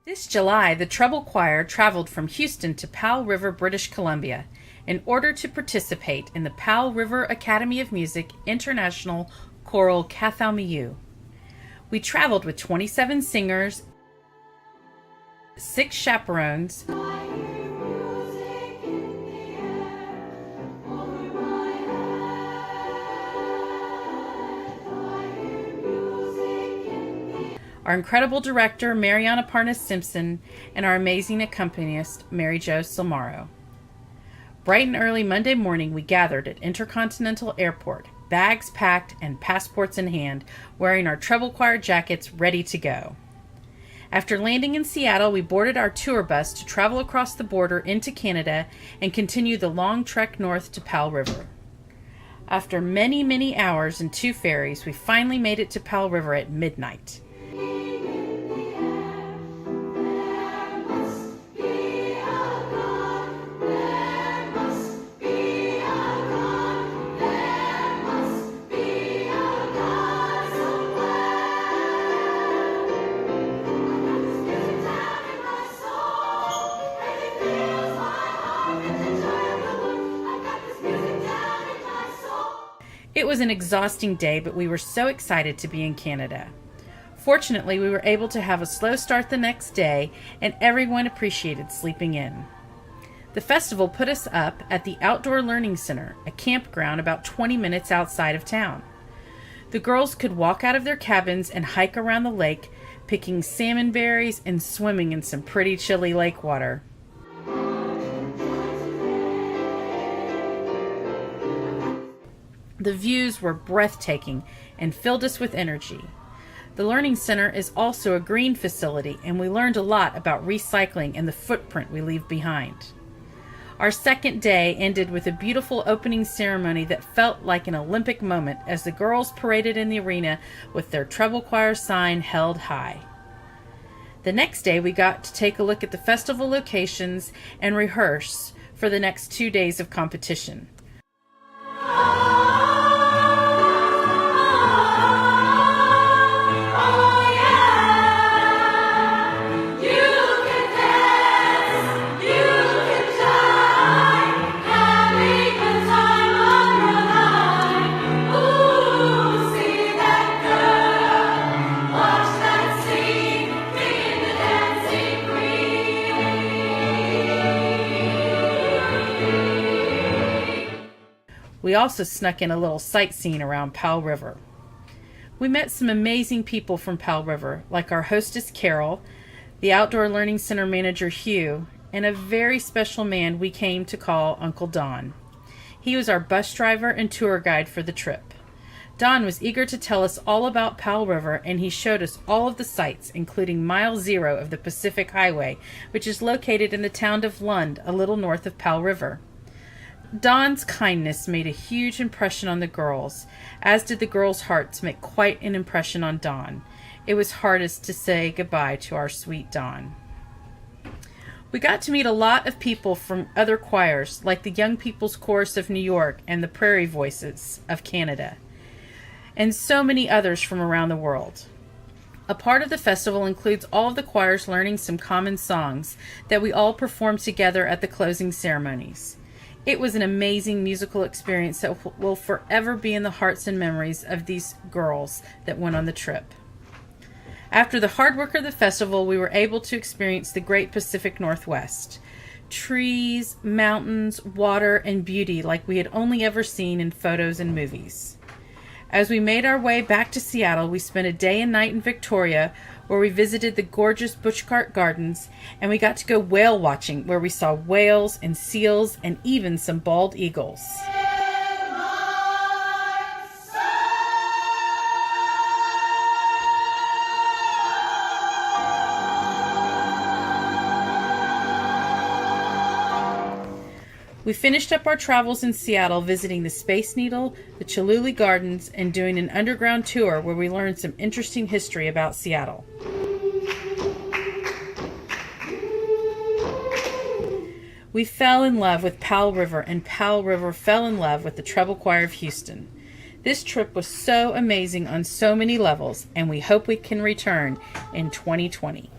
This July, the Treble Choir traveled from Houston to Powell River, British Columbia, in order to participate in the Powell River Academy of Music International Choral Kathaumixw. We traveled with 27 singers, 6 chaperones, our incredible director, Mariana Parnas-Simpson, and our amazing accompanist, Mary Jo Silmaro. Bright and early Monday morning, we gathered at Intercontinental Airport, bags packed and passports in hand, wearing our treble choir jackets ready to go. After landing in Seattle, we boarded our tour bus to travel across the border into Canada and continue the long trek north to Powell River. After many, many hours and 2 ferries, we finally made it to Powell River at midnight. It was an exhausting day, but we were so excited to be in Canada. Fortunately, we were able to have a slow start the next day, and everyone appreciated sleeping in. The festival put us up at the Outdoor Learning Center, a campground about 20 minutes outside of town. The girls could walk out of their cabins and hike around the lake, picking salmon berries and swimming in some pretty chilly lake water. The views were breathtaking and filled us with energy. The Learning Center is also a green facility, and we learned a lot about recycling and the footprint we leave behind. Our second day ended with a beautiful opening ceremony that felt like an Olympic moment as the girls paraded in the arena with their treble choir sign held high. The next day we got to take a look at the festival locations and rehearse for the next 2 days of competition. We also snuck in a little sightseeing around Powell River. We met some amazing people from Powell River, like our hostess Carol, the Outdoor Learning Center manager Hugh, and a very special man we came to call Uncle Don. He was our bus driver and tour guide for the trip. Don was eager to tell us all about Powell River, and he showed us all of the sights, including Mile Zero of the Pacific Highway, which is located in the town of Lund, a little north of Powell River. Don's kindness made a huge impression on the girls, as did the girls' hearts make quite an impression on Don. It was hardest to say goodbye to our sweet Don. We got to meet a lot of people from other choirs, like the Young People's Chorus of New York and the Prairie Voices of Canada, and so many others from around the world. A part of the festival includes all of the choirs learning some common songs that we all perform together at the closing ceremonies. It was an amazing musical experience that will forever be in the hearts and memories of these girls that went on the trip. After the hard work of the festival, we were able to experience the great Pacific Northwest. Trees, mountains, water, and beauty like we had only ever seen in photos and movies. As we made our way back to Seattle, we spent a day and night in Victoria, where we visited the gorgeous Bushcart Gardens, and we got to go whale watching, where we saw whales and seals and even some bald eagles. We finished up our travels in Seattle visiting the Space Needle, the Cholula Gardens, and doing an underground tour where we learned some interesting history about Seattle. We fell in love with Powell River, and Powell River fell in love with the Treble Choir of Houston. This trip was so amazing on so many levels, and we hope we can return in 2020.